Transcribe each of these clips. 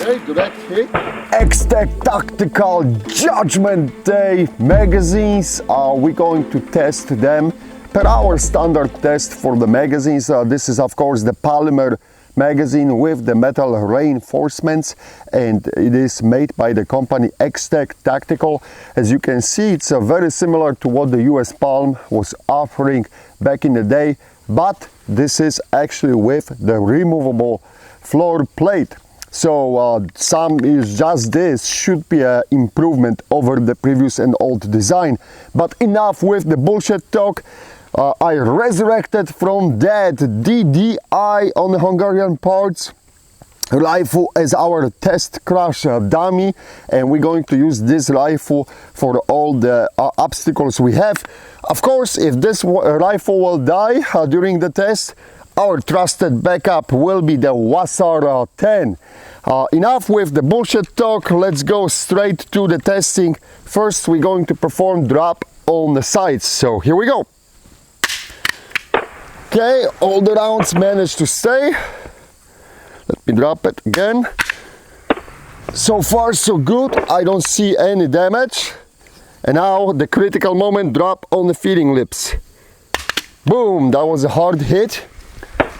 Okay, direct hit. Xtech Tactical Judgment Day magazines. We're going to test them per our standard test for the magazines. This is of course the polymer magazine with the metal reinforcements, and it is made by the company Xtech Tactical. As you can see, it's very similar to what the US Palm was offering back in the day, but this is actually with the removable floor plate. So some is just this should be an improvement over the previous and old design. But enough with the bullshit talk. I resurrected from that DDI on the Hungarian parts rifle as our test crash dummy, and we're going to use this rifle for all the obstacles we have. Of course, if this rifle will die during the test, our trusted backup will be the Wasar 10. Enough with the bullshit talk, let's go straight to the testing. First, we're going to perform drop on the sights, so here we go. Okay, all the rounds managed to stay. Let me drop it again. So far so good, I don't see any damage. And now the critical moment, drop on the feeding lips. Boom, that was a hard hit.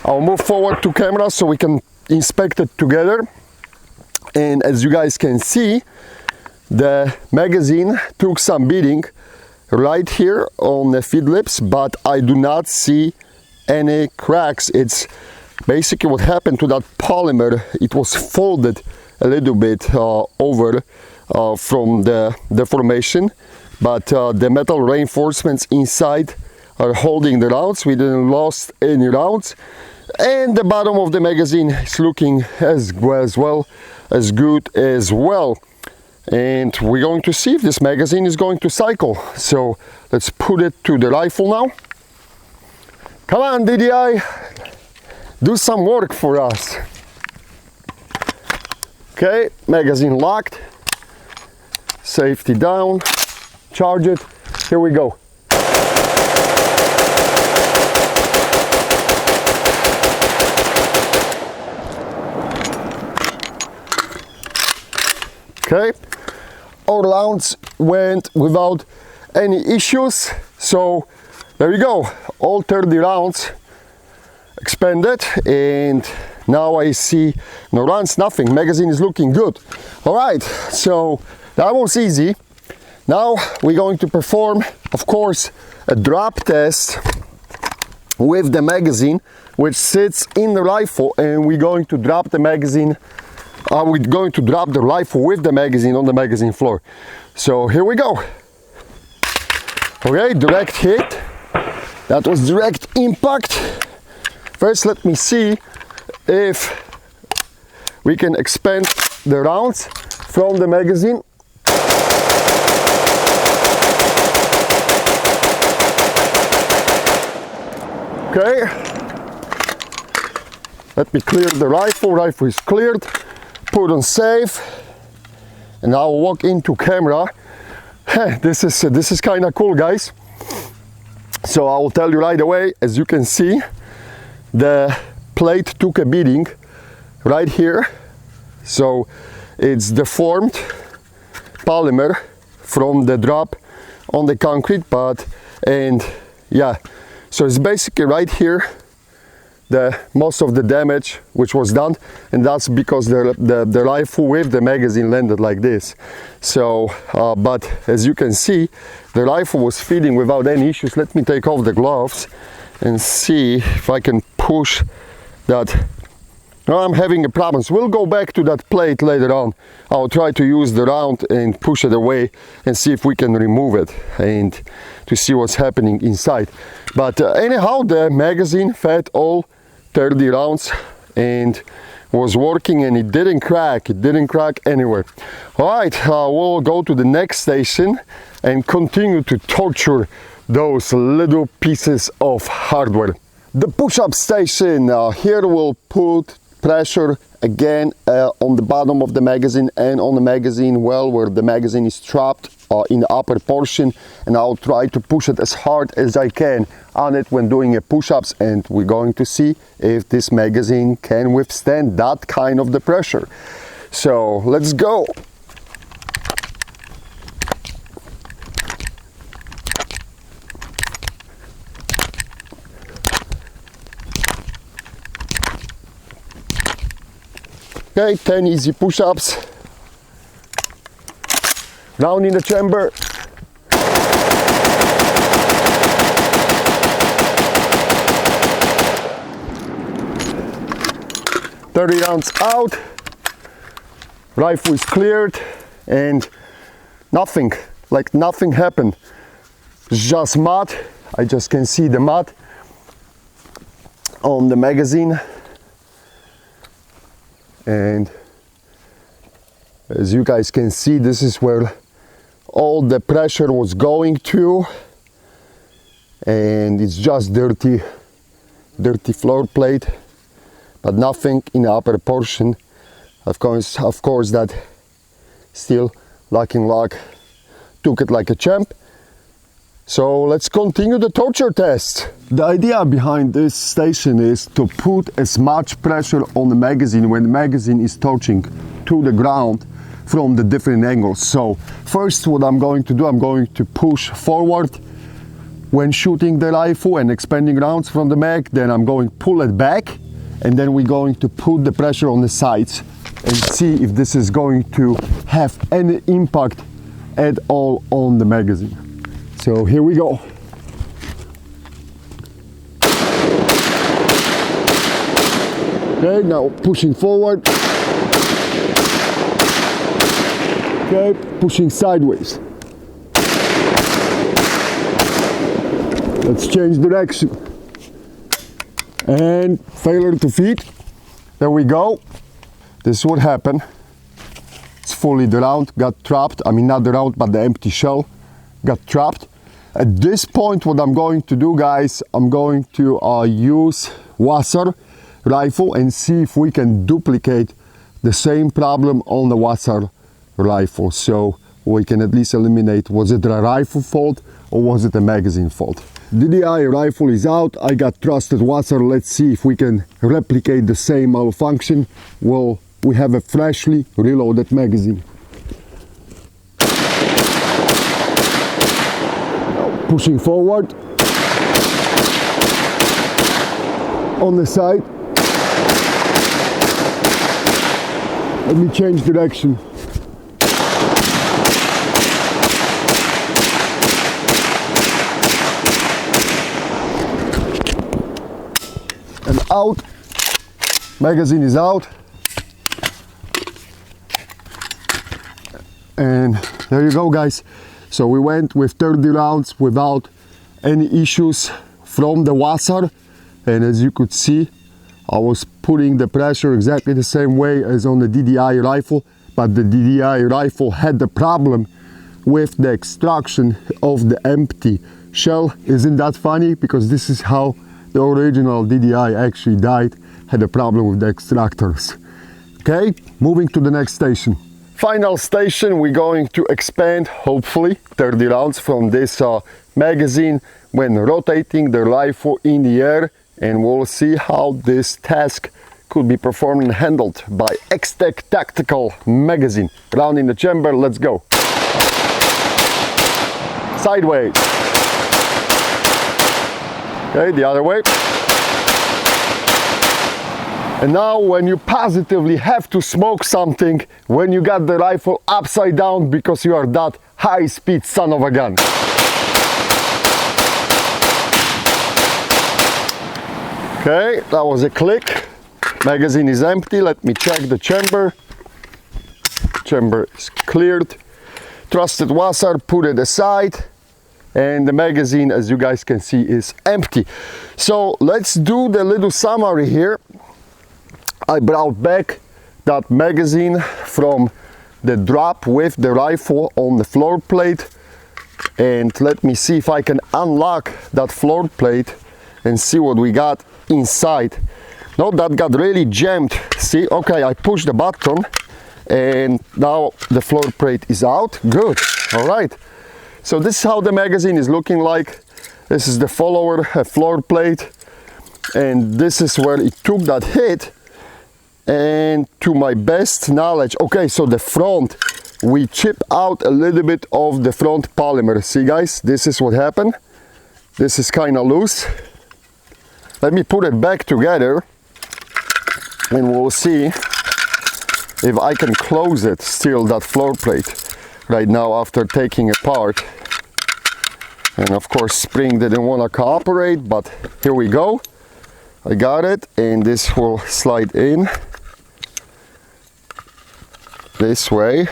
I'll move forward to camera so we can inspect it together. And as you guys can see, the magazine took some beating right here on the feed lips, but I do not see any cracks. It's basically what happened to that polymer. It was folded a little bit over from the deformation, but the metal reinforcements inside are holding the rounds. We didn't lost any rounds, and the bottom of the magazine is looking as good as well. And we're going to see if this magazine is going to cycle. So let's put it to the rifle now. Come on, DDI, do some work for us. Okay, magazine locked, safety down, charge it, here we go. Okay, all rounds went without any issues, so there you go, all 30 rounds expended, and now I see no runs, nothing. Magazine is looking good. All right, so that was easy. Now we're going to perform, of course, a drop test with the magazine, which sits in the rifle, and we're going to drop the magazine. We're going to drop the rifle with the magazine on the magazine floor. So here we go. Okay, direct hit. That was direct impact. First, let me see if we can expand the rounds from the magazine. Okay. Let me clear the rifle. Rifle is cleared. Put on safe. And I'll walk into camera. This is kind of cool, guys. So I will tell you right away, as you can see, the plate took a beating right here. So it's deformed polymer from the drop on the concrete, and yeah, so it's basically right here the most of the damage which was done, and that's because the rifle with the magazine landed like this. So but as you can see, the rifle was feeding without any issues. Let me take off the gloves and see if I can push that. No, I'm having a problem. So we'll go back to that plate later on. I'll try to use the round and push it away and see if we can remove it and to see what's happening inside. But anyhow, the magazine fed all 30 rounds and was working, and it didn't crack. It didn't crack anywhere. All right, we'll go to the next station and continue to torture those little pieces of hardware. The push-up station, here we'll put pressure again on the bottom of the magazine and on the magazine well where the magazine is trapped in the upper portion, and I'll try to push it as hard as I can on it when doing a push-ups, and we're going to see if this magazine can withstand that kind of the pressure. So let's go. Okay, 10 easy push-ups. Down in the chamber. $30 rounds out. Rifle is cleared and nothing, like nothing happened. It's just mud. I just can see the mud on the magazine. And as you guys can see, this is where all the pressure was going to, and it's just dirty floor plate, but nothing in the upper portion. Of course that still Locking Lock took it like a champ. So let's continue the torture test. The idea behind this station is to put as much pressure on the magazine when the magazine is touching to the ground from the different angles. So first what I'm going to do, I'm going to push forward when shooting the rifle and expanding rounds from the mag. Then I'm going to pull it back, and then we're going to put the pressure on the sides and see if this is going to have any impact at all on the magazine. So here we go. Okay, now pushing forward. Okay, pushing sideways. Let's change direction. And failure to feed. There we go. This is what happened. It's fully the round got trapped. I mean, not the round, but the empty shell got trapped. At this point, what I'm going to do, guys, I'm going to use Wasser rifle and see if we can duplicate the same problem on the Wasser rifle, so we can at least eliminate, was it a rifle fault or was it a magazine fault. DDI rifle is out. I got trusted Wasser. Let's see if we can replicate the same malfunction. Well, we have a freshly reloaded magazine. Pushing forward on the side. Let me change direction. And out. Magazine is out. And there you go, guys. So we went with 30 rounds without any issues from the Wasser, and as you could see, I was putting the pressure exactly the same way as on the DDI rifle, but the DDI rifle had the problem with the extraction of the empty shell. Isn't that funny? Because this is how the original DDI actually died, had a problem with the extractors. Okay, moving to the next station. Final station, we're going to expand, hopefully, 30 rounds from this magazine when rotating the rifle in the air, and we'll see how this task could be performed and handled by Xtech tactical magazine. Round in the chamber, let's go. Sideways. Okay, the other way. And now when you positively have to smoke something, when you got the rifle upside down because you are that high speed son of a gun. Okay, that was a click. Magazine is empty. Let me check the chamber. Chamber is cleared. Trusted Wasser, put it aside. And the magazine, as you guys can see, is empty. So let's do the little summary here. I brought back that magazine from the drop with the rifle on the floor plate, and let me see if I can unlock that floor plate and see what we got inside. No, that got really jammed. See, okay, I pushed the button and now the floor plate is out. Good. All right, so this is how the magazine is looking like. This is the follower floor plate, and this is where it took that hit. and to my best knowledge, okay, so the front, we chip out a little bit of the front polymer. See guys, this is what happened. This is kind of loose. Let me put it back together and we'll see if I can close it still, that floor plate right now after taking apart. And of course spring didn't want to cooperate, but here we go. I got it, and this will slide in this way.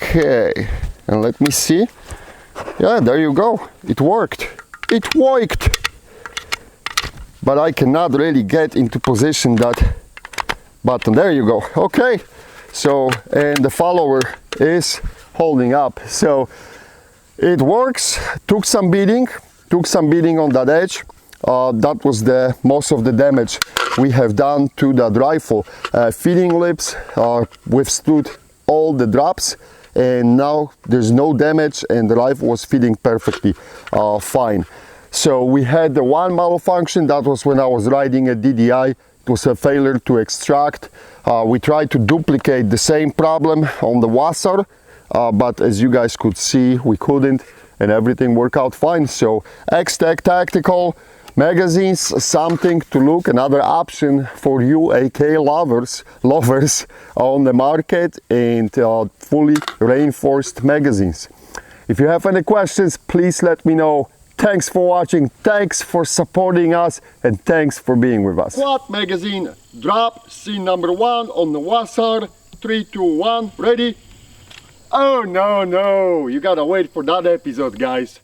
Okay, and let me see. Yeah, there you go. It worked. It worked. But I cannot really get into position that button. There you go. Okay. So, and the follower is holding up. So it works. Took some beating on that edge. That was the most of the damage we have done to that rifle. Feeding lips withstood all the drops, and now there's no damage and the rifle was feeding perfectly fine. So we had the one malfunction, that was when I was riding a DDI. It was a failure to extract. We tried to duplicate the same problem on the Wasser, but as you guys could see, we couldn't, and everything worked out fine. So Xtech tactical magazines, something to look, another option for you AK lovers on the market, and fully reinforced magazines. If you have any questions, please let me know. Thanks for watching, thanks for supporting us, and thanks for being with us. Quad magazine drop, scene number 1 on the Wasser. 3, 2, 1, ready? Oh no, you gotta wait for that episode, guys.